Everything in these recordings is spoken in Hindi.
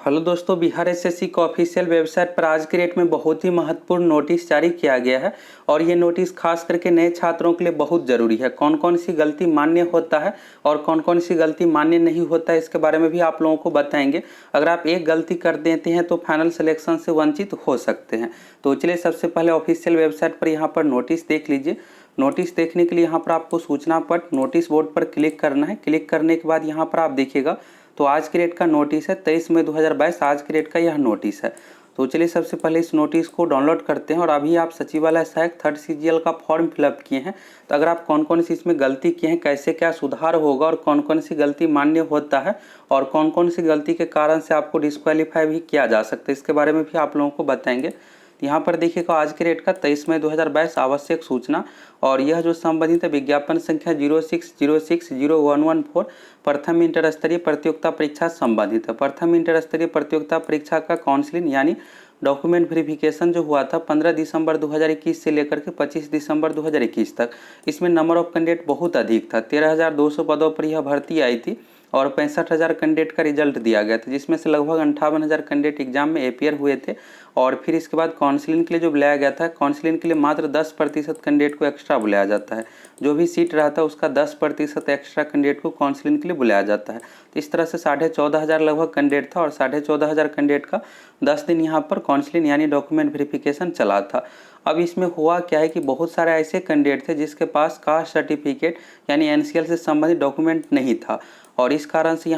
हेलो दोस्तों, बिहार एसएससी का ऑफिशियल वेबसाइट पर आज की डेट में बहुत ही महत्वपूर्ण नोटिस जारी किया गया है और ये नोटिस खास करके नए छात्रों के लिए बहुत ज़रूरी है। कौन कौन सी गलती मान्य होता है और कौन कौन सी गलती मान्य नहीं होता है, इसके बारे में भी आप लोगों को बताएंगे। अगर आप एक गलती कर देते हैं तो फाइनल सिलेक्शन से वंचित हो सकते हैं। तो चलिए सबसे पहले ऑफिशियल वेबसाइट पर यहाँ पर नोटिस देख लीजिए। नोटिस देखने के लिए यहाँ पर आपको सूचना पट नोटिस बोर्ड पर क्लिक करना है। क्लिक करने के बाद यहाँ पर आप देखिएगा तो आज की डेट का नोटिस है 23 मई 2022। आज की डेट का यह नोटिस है। तो चलिए सबसे पहले इस नोटिस को डाउनलोड करते हैं। और अभी आप सचिवालय सहायक 3rd CGL का फॉर्म फिलअप किए हैं, तो अगर आप कौन कौन सी इसमें गलती किए हैं, कैसे क्या सुधार होगा और कौन कौन सी गलती मान्य होता है और कौन कौन सी गलती के कारण से आपको डिस्क्वालीफाई भी किया जा सकता है, इसके बारे में भी आप लोगों को बताएंगे। यहाँ पर देखिएगा आज के डेट का 23 मई 2022 आवश्यक सूचना, और यह जो संबंधित है विज्ञापन संख्या 06060114 प्रथम इंटर स्तरीय प्रतियोगिता परीक्षा संबंधित है। प्रथम इंटर स्तरीय प्रतियोगिता परीक्षा का काउंसलिंग यानी डॉक्यूमेंट वेरिफिकेशन जो हुआ था 15 दिसंबर 2021 से लेकर के 25 दिसंबर 2021 तक, इसमें नंबर ऑफ कैंडिडेट बहुत अधिक था। 13,200 पदों पर यह भर्ती आई थी और 65,000 कैंडिडेट का रिजल्ट दिया गया था, जिसमें से लगभग 58,000 कैंडिडेट एग्जाम में अपियर हुए थे। और फिर इसके बाद काउंसलिंग के लिए जो बुलाया गया था, काउंसलिंग के लिए मात्र 10% कैंडिडेट को एक्स्ट्रा बुलाया जाता है। जो भी सीट रहता है उसका 10% एक्स्ट्रा कैंडिडेट को काउंसलिंग के लिए बुलाया जाता है। तो इस तरह से 14,500 लगभग कैंडिडेट था और 14,500 कैंडिडेट का 10 दिन यहाँ पर काउंसलिंग यानी डॉक्यूमेंट वेरिफिकेशन चला था। अब इसमें हुआ क्या है कि बहुत सारे ऐसे कैंडिडेट थे जिसके पास कास्ट सर्टिफिकेट यानी एनसीएल से संबंधित डॉक्यूमेंट नहीं था, और इस कारण से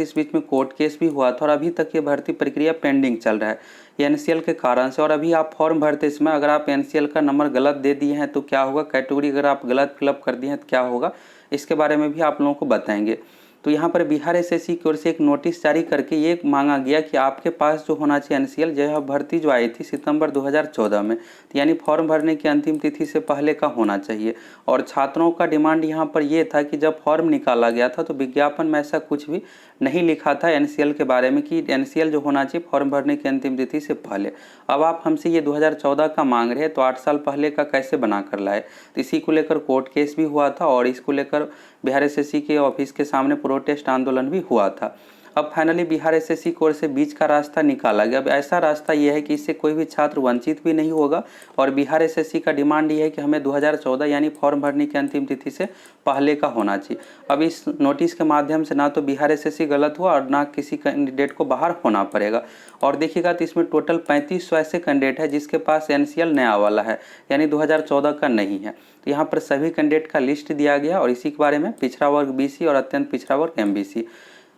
इस बीच में कोर्ट केस भी हुआ था और अभी तक ये भर्ती प्रक्रिया पेंडिंग चल रहा है एनसीएल के कारण से। और अभी आप फॉर्म भरते समय अगर आप एनसीएल का नंबर गलत दे दिए हैं तो क्या होगा, कैटेगरी अगर आप गलत फिलअप कर दिए हैं तो क्या होगा, इसके बारे में भी आप लोगों को बताएंगे। तो यहाँ पर बिहार एसएससी की ओर से एक नोटिस जारी करके ये मांगा गया कि आपके पास जो होना चाहिए एनसीएल, यह भर्ती जो आई थी सितंबर 2014 में, तो यानी फॉर्म भरने की अंतिम तिथि से पहले का होना चाहिए। और छात्रों का डिमांड यहाँ पर ये था कि जब फॉर्म निकाला गया था तो विज्ञापन में ऐसा कुछ भी नहीं लिखा था एनसीएल के बारे में कि एनसीएल जो होना चाहिए फॉर्म भरने की अंतिम तिथि से पहले। अब आप हमसे ये 2014 का मांग रहे हैं, तो 8 साल पहले का कैसे बना कर लाए। तो इसी को लेकर कोर्ट केस भी हुआ था और इसको लेकर बिहार एसएससी के ऑफिस के सामने प्रोटेस्ट आंदोलन भी हुआ था। अब फाइनली बिहार एसएससी की ओर से बीच का रास्ता निकाला गया। अब ऐसा रास्ता यह है कि इससे कोई भी छात्र वंचित भी नहीं होगा, और बिहार एसएससी का डिमांड ये है कि हमें 2014 यानी फॉर्म भरने की अंतिम तिथि से पहले का होना चाहिए। अब इस नोटिस के माध्यम से ना तो बिहार एसएससी गलत हुआ और ना किसी कैंडिडेट को बाहर होना पड़ेगा। और देखिएगा तो इसमें टोटल 3500 ऐसे कैंडिडेट है जिसके पास एनसीएल नया वाला है यानी 2014 का नहीं है। तो यहाँ पर सभी कैंडिडेट का लिस्ट दिया गया और इसी के बारे में पिछड़ा वर्ग बीसी और अत्यंत पिछड़ा वर्ग एमबीसी,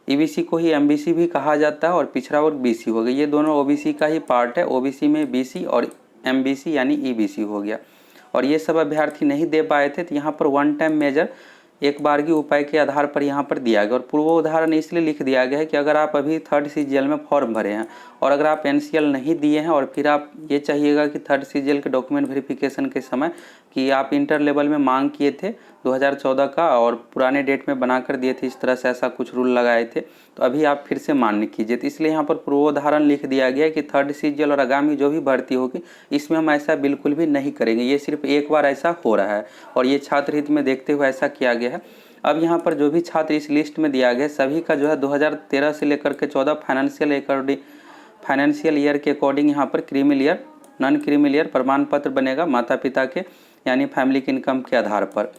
ईबीसी को ही एमबीसी भी कहा जाता है और पिछड़ा वर्ग बीसी हो गया। ये दोनों ओबीसी का ही पार्ट है। ओबीसी में बीसी और एमबीसी यानी ईबीसी हो गया। और ये सब अभ्यर्थी नहीं दे पाए थे, तो यहाँ पर वन टाइम मेजर एक बारगी उपाय के आधार पर यहाँ पर दिया गया। और पूर्व उदाहरण इसलिए लिख दिया गया है कि अगर आप अभी 3rd CGL में फॉर्म भरे हैं और अगर आप एनसीएल नहीं दिए हैं और फिर आप ये चाहिएगा कि 3rd CGL के डॉक्यूमेंट वेरिफिकेशन के समय कि आप इंटर लेवल में मांग किए थे 2014 का और पुराने डेट में बनाकर दिए थे, इस तरह से ऐसा कुछ रूल लगाए थे, तो अभी आप फिर से मान्य कीजिए। तो इसलिए यहाँ पर पूर्वोदाहरण लिख दिया गया है कि 3rd CGL और आगामी जो भी भर्ती होगी इसमें हम ऐसा बिल्कुल भी नहीं करेंगे। ये सिर्फ एक बार ऐसा हो रहा है और ये छात्र हित में देखते हुए ऐसा किया गया है। अब यहाँ पर जो भी छात्र इस लिस्ट में दिया गया सभी का जो है 2013 से लेकर के 14 फाइनेंशियल ईयर के अकॉर्डिंग यहाँ पर creamy year, non creamy year प्रमाण पत्र बनेगा माता पिता के यानी फैमिली के इनकम के आधार पर।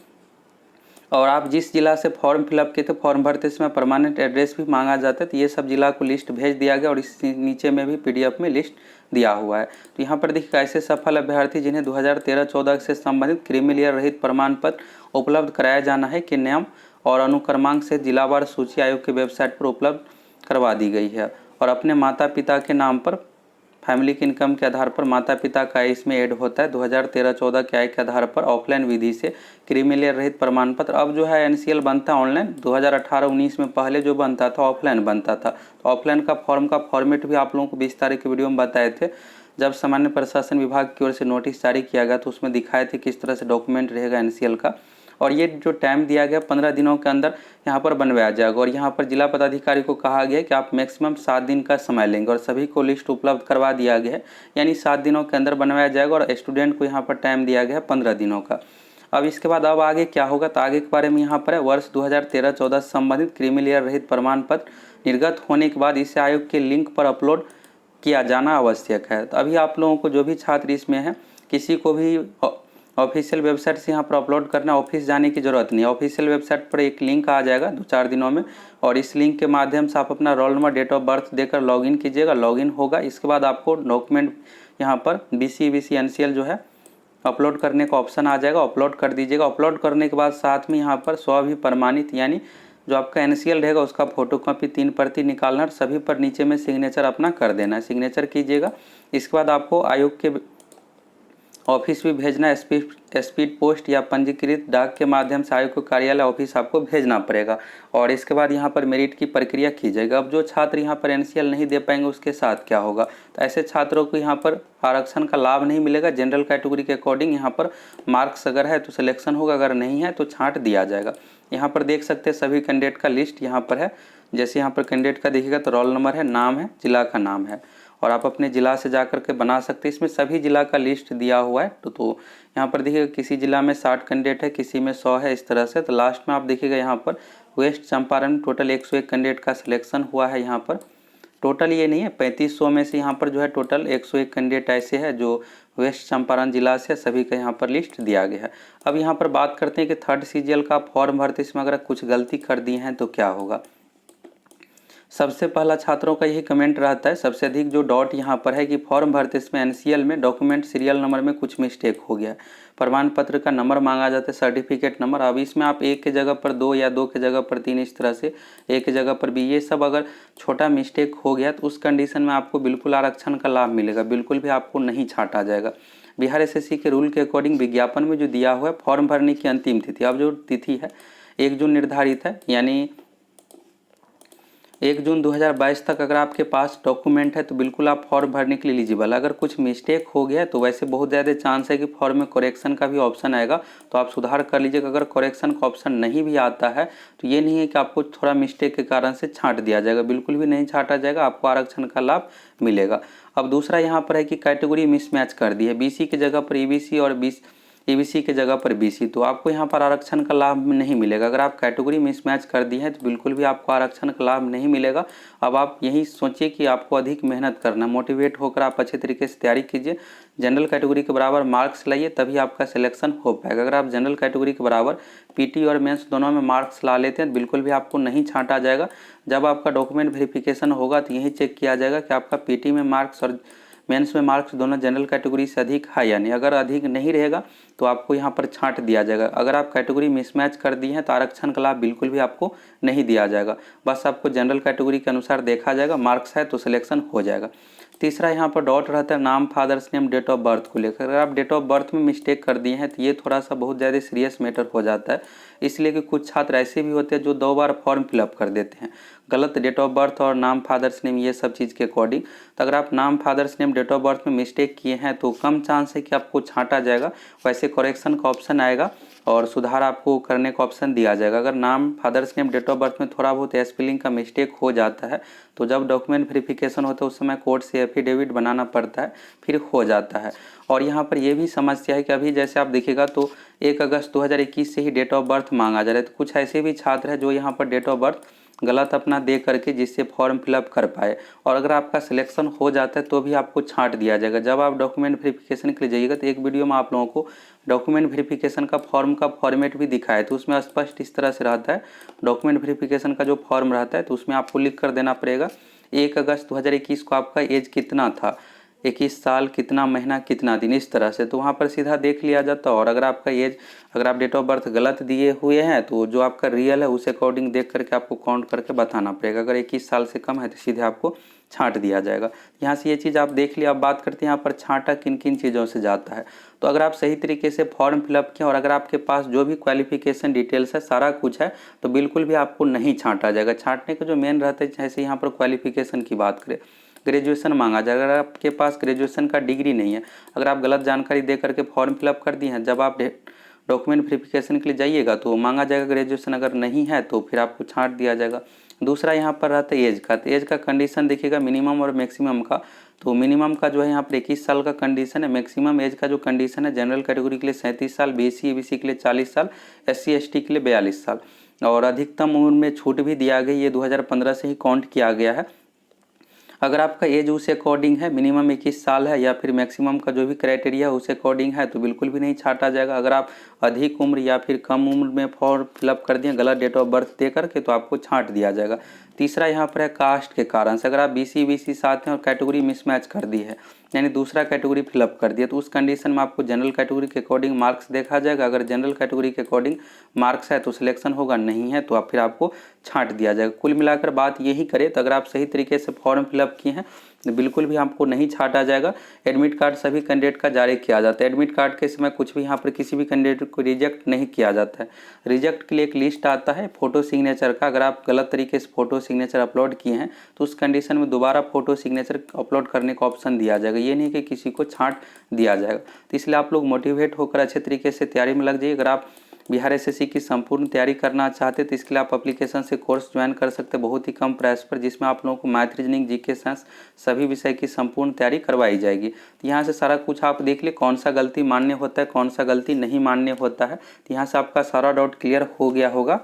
और आप जिस जिला से फॉर्म फिलअप किए थे फॉर्म भरते समय परमानेंट एड्रेस भी मांगा जाता है, तो ये सब जिला को लिस्ट भेज दिया गया और इस नीचे में भी पीडीएफ में लिस्ट दिया हुआ है। तो यहाँ पर देखिए ऐसे सफल अभ्यर्थी जिन्हें 2013-14 से संबंधित क्रीमी लेयर रहित प्रमाण पत्र उपलब्ध कराया जाना है के नाम और अनुक्रमांक से जिलावार सूची आयोग की वेबसाइट पर उपलब्ध करवा दी गई है। और अपने माता पिता के नाम पर फैमिली की इनकम के आधार पर माता पिता का इसमें ऐड होता है। 2013-14 के आय के आधार पर ऑफलाइन विधि से क्रीमी लेयर रहित प्रमाण पत्र। अब जो है एनसीएल बनता है ऑनलाइन, 2018-19 में पहले जो बनता था ऑफलाइन बनता था। तो ऑफलाइन का फॉर्म का फॉर्मेट भी आप लोगों को 20 तारीख के वीडियो में बताए थे। जब सामान्य प्रशासन विभाग की ओर से नोटिस जारी किया गया तो उसमें दिखाए थे किस तरह से डॉक्यूमेंट रहेगा एनसीएल का। और ये जो टाइम दिया गया 15 दिनों के अंदर यहाँ पर बनवाया जाएगा। और यहाँ पर जिला पदाधिकारी को कहा गया है कि आप मैक्सिमम 7 दिन का समय लेंगे और सभी को लिस्ट उपलब्ध करवा दिया गया है, यानी 7 दिनों के अंदर बनवाया जाएगा। और स्टूडेंट को यहाँ पर टाइम दिया गया है 15 दिनों का। अब इसके बाद अब आगे क्या होगा, तो आगे के बारे में यहाँ पर है। वर्ष 2013-14 से संबंधित क्रीमी लेयर रहित प्रमाण पत्र निर्गत होने के बाद इसे आयोग के लिंक पर अपलोड किया जाना आवश्यक है। तो अभी आप लोगों को जो भी छात्र इसमें है, किसी को भी ऑफिशियल वेबसाइट से यहाँ पर अपलोड करना, ऑफिस जाने की ज़रूरत नहीं। ऑफिशियल वेबसाइट पर एक लिंक आ जाएगा 2-4 दिनों में, और इस लिंक के माध्यम से आप अपना roll number, date of birth देकर लॉगिन कीजिएगा। लॉगिन होगा, इसके बाद आपको डॉक्यूमेंट यहाँ पर BC, EBC, NCL जो है अपलोड करने का ऑप्शन आ जाएगा, अपलोड कर दीजिएगा। अपलोड करने के बाद साथ में यहाँ पर स्वभी प्रमाणित यानी जो आपका NCL रहेगा उसका फोटोकॉपी 3 प्रति निकालना, सभी पर नीचे में सिग्नेचर अपना कर देना है, सिग्नेचर कीजिएगा। इसके बाद आपको आयोग के ऑफिस भी भेजना है, स्पीड पोस्ट या पंजीकृत डाक के माध्यम से आयोग को कार्यालय ऑफिस आपको भेजना पड़ेगा। और इसके बाद यहाँ पर मेरिट की प्रक्रिया की जाएगी। अब जो छात्र यहाँ पर NCL नहीं दे पाएंगे उसके साथ क्या होगा, तो ऐसे छात्रों को यहाँ पर आरक्षण का लाभ नहीं मिलेगा। जनरल कैटेगरी के अकॉर्डिंग यहाँ पर मार्क्स अगर है तो सिलेक्शन होगा, अगर नहीं है तो छांट दिया जाएगा। यहाँ पर देख सकते हैं सभी कैंडिडेट का लिस्ट यहाँ पर है। जैसे यहाँ पर कैंडिडेट का देखिएगा तो रोल नंबर है, नाम है, जिला का नाम है, और आप अपने ज़िला से जा कर के बना सकते हैं। इसमें सभी ज़िला का लिस्ट दिया हुआ है। तो यहाँ पर देखिएगा किसी ज़िला में 60 कैंडिडेट है, किसी में 100 है, इस तरह से। तो लास्ट में आप देखिएगा यहाँ पर वेस्ट चंपारण टोटल 101 कैंडिडेट का सिलेक्शन हुआ है। यहाँ पर टोटल ये नहीं है, 3500 में से यहाँ पर जो है टोटल 101 कैंडिडेट ऐसे है जो वेस्ट चंपारण जिला से, सभी का यहाँ पर लिस्ट दिया गया है। अब यहाँ पर बात करते हैं कि 3rd CGL का फॉर्म भरते इसमें अगर कुछ गलती कर दी हैं तो क्या होगा। सबसे पहला छात्रों का यही कमेंट रहता है, सबसे अधिक जो डॉट यहाँ पर है कि फॉर्म भरते इसमें NCL में डॉक्यूमेंट सीरियल नंबर में कुछ मिस्टेक हो गया है। प्रमाण पत्र का नंबर मांगा जाता है, सर्टिफिकेट नंबर। अब इसमें आप 1 के जगह पर 2 या 2 के जगह पर 3, इस तरह से 1 के जगह पर B, ये सब अगर छोटा मिस्टेक हो गया तो उस कंडीशन में आपको बिल्कुल आरक्षण का लाभ मिलेगा, बिल्कुल भी आपको नहीं छांटा जाएगा। बिहार SSC के रूल के अकॉर्डिंग विज्ञापन में जो दिया हुआ है फॉर्म भरने की अंतिम तिथि, अब जो तिथि है 1 जून निर्धारित है, यानी 1 जून 2022 तक अगर आपके पास डॉक्यूमेंट है तो बिल्कुल आप फॉर्म भरने के लिए एलिजिबल। अगर कुछ मिस्टेक हो गया तो वैसे बहुत ज़्यादा चांस है कि फॉर्म में करेक्शन का भी ऑप्शन आएगा, तो आप सुधार कर लीजिएगा। अगर करेक्शन का ऑप्शन नहीं भी आता है तो ये नहीं है कि आपको थोड़ा मिस्टेक के कारण से छांट दिया जाएगा, बिल्कुल भी नहीं छांटा जाएगा, आपको आरक्षण का लाभ मिलेगा। अब दूसरा यहाँ पर है कि कैटेगरी मिसमैच कर दी है, BC की जगह पर EBC और EBC के जगह पर BC, तो आपको यहाँ पर आरक्षण का लाभ नहीं मिलेगा। अगर आप कैटेगरी मिसमैच कर दी है तो बिल्कुल भी आपको आरक्षण का लाभ नहीं मिलेगा। अब आप यही सोचिए कि आपको अधिक मेहनत करना, मोटिवेट होकर आप अच्छे तरीके से तैयारी कीजिए, जनरल कैटेगरी के बराबर मार्क्स लाइए, तभी आपका सिलेक्शन हो पाएगा। अगर आप जनरल कैटेगरी के बराबर PT और मेंस दोनों में मार्क्स ला लेते हैं तो बिल्कुल भी आपको नहीं छांटा जाएगा। जब आपका डॉक्यूमेंट वेरिफिकेशन होगा तो यही चेक किया जाएगा कि आपका PT में मार्क्स और मेंस में मार्क्स दोनों जनरल कैटेगरी से अधिक है या नहीं। अगर अधिक नहीं रहेगा तो आपको यहाँ पर छांट दिया जाएगा। अगर आप कैटेगरी मिसमैच कर दी हैं तो आरक्षण का लाभ बिल्कुल भी आपको नहीं दिया जाएगा, बस आपको जनरल कैटेगरी के अनुसार देखा जाएगा, मार्क्स है तो सिलेक्शन हो जाएगा। तीसरा यहाँ पर डॉट रहता है नाम, father's name, date of birth को लेकर। अगर आप डेट ऑफ बर्थ में मिस्टेक कर दिए हैं तो ये थोड़ा सा बहुत ज़्यादा सीरियस मैटर हो जाता है, इसलिए कि कुछ छात्र ऐसे भी होते हैं जो 2 बार फॉर्म फिलअप कर देते हैं, गलत डेट ऑफ बर्थ और नाम, फादर्स नेम, ये सब चीज़ के अकॉर्डिंग। तो अगर आप नाम, father's name, date of birth में मिस्टेक किए हैं तो कम चांस है कि आपको छांटा जाएगा। वैसे करेक्शन का ऑप्शन आएगा और सुधार आपको करने का ऑप्शन दिया जाएगा। अगर नाम, father's name, date of birth में थोड़ा बहुत स्पेलिंग का मिस्टेक हो जाता है तो जब डॉक्यूमेंट वेरिफिकेशन होता है उस समय कोर्ट से एफिडेविट बनाना पड़ता है, फिर हो जाता है। और यहाँ पर यह भी समस्या है कि अभी जैसे आप देखिएगा तो 1 अगस्त 2021 से ही डेट ऑफ बर्थ मांगा जा रहा है, तो कुछ ऐसे भी छात्र हैं जो यहाँ पर डेट ऑफ बर्थ गलत अपना दे करके जिससे फॉर्म फिलअप कर पाए, और अगर आपका सिलेक्शन हो जाता है तो भी आपको छांट दिया जाएगा। जब आप डॉक्यूमेंट वेरिफिकेशन के लिए जाइएगा तो एक वीडियो में आप लोगों को डॉक्यूमेंट वेरिफिकेशन का फॉर्म का फॉर्मेट भी दिखाया है, तो उसमें स्पष्ट इस तरह से रहता है। डॉक्यूमेंट वेरिफिकेशन का जो फॉर्म रहता है तो उसमें आपको लिख कर देना पड़ेगा 1 अगस्त 2021 को आपका एज कितना था, 21 साल, कितना महीना, कितना दिन, इस तरह से। तो वहाँ पर सीधा देख लिया जाता है। और अगर आपका एज, अगर आप डेट ऑफ बर्थ गलत दिए हुए हैं तो जो आपका रियल है उस अकॉर्डिंग देख करके आपको काउंट करके बताना पड़ेगा। अगर 21 साल से कम है तो सीधे आपको छांट दिया जाएगा। यहाँ से ये चीज़ आप देख लिया। अब बात करते हैं यहाँ पर छांटा किन किन चीज़ों से जाता है। तो अगर आप सही तरीके से फॉर्म फिलअप किया और अगर आपके पास जो भी क्वालिफिकेशन डिटेल्स है सारा कुछ है तो बिल्कुल भी आपको नहीं छांटा जाएगा। छांटने का जो मेन रहता है, जैसे यहाँ पर क्वालिफिकेशन की बात करें, ग्रेजुएशन मांगा जाए। अगर आपके पास ग्रेजुएशन का डिग्री नहीं है, अगर आप गलत जानकारी दे करके फॉर्म फिलअप कर दिए हैं, जब आप डॉक्यूमेंट वेरिफिकेशन के लिए जाइएगा तो मांगा जाएगा ग्रेजुएशन, अगर नहीं है तो फिर आपको छांट दिया जाएगा। दूसरा यहाँ पर रहता है एज का, तो एज का कंडीशन देखिएगा मिनिमम और मैक्सिमम का। तो मिनिमम का जो है यहाँ पर 21 साल का कंडीशन है। मैक्सिमम एज का जो कंडीशन है जनरल कैटेगरी के लिए 37 साल, BC ABC के लिए 40 साल, SC ST के लिए 42 साल। और अधिकतम उम्र में छूट भी दिया गया, ये 2015 से ही काउंट किया गया है। अगर आपका एज उस अकॉर्डिंग है, मिनिमम 21 साल है, या फिर मैक्सिमम का जो भी क्राइटेरिया है उस अकॉर्डिंग है, तो बिल्कुल भी नहीं छाटा जाएगा। अगर आप अधिक उम्र या फिर कम उम्र में फॉर्म फिलअप कर दिए गलत डेट ऑफ बर्थ दे करके, तो आपको छांट दिया जाएगा। तीसरा यहाँ पर है कास्ट के कारण से, अगर आप BC BC साथ हैं और कैटेगरी मिसमैच कर दी है, यानी दूसरा कैटेगरी फिलअप कर दिया, तो उस कंडीशन में आपको जनरल कैटेगरी के अकॉर्डिंग मार्क्स देखा जाएगा। अगर जनरल कैटेगरी के अकॉर्डिंग मार्क्स है तो सिलेक्शन होगा, नहीं है तो आप फिर आपको छांट दिया जाएगा। कुल मिलाकर बात यही करें तो अगर आप सही तरीके से फॉर्म फिलअप किए हैं तो बिल्कुल भी आपको नहीं छाटा जाएगा। एडमिट कार्ड सभी कैंडिडेट का जारी किया जाता है। एडमिट कार्ड के समय कुछ भी यहाँ पर किसी भी कैंडिडेट को रिजेक्ट नहीं किया जाता है। रिजेक्ट के लिए एक लिस्ट आता है फोटो सिग्नेचर का। अगर आप गलत तरीके से फोटो सिग्नेचर अपलोड किए हैं तो उस कंडीशन में दोबारा फोटो सिग्नेचर अपलोड करने का ऑप्शन दिया जाएगा। ये नहीं कि किसी को छांट दिया जाएगा। तो इसलिए आप लोग मोटिवेट होकर अच्छे तरीके से तैयारी में लग जाइए। अगर आप बिहार SSC की संपूर्ण तैयारी करना चाहते हैं तो इसके लिए आप एप्लीकेशन से कोर्स ज्वाइन कर सकते हैं बहुत ही कम प्राइस पर, जिसमें आप लोगों को मैथ, रीजनिंग, GK, साइंस सभी विषय की संपूर्ण तैयारी करवाई जाएगी। तो यहाँ से सारा कुछ आप देख ले कौन सा गलती मान्य होता है, कौन सा गलती नहीं मान्य होता है। तो यहाँ से आपका सारा डाउट क्लियर हो गया होगा।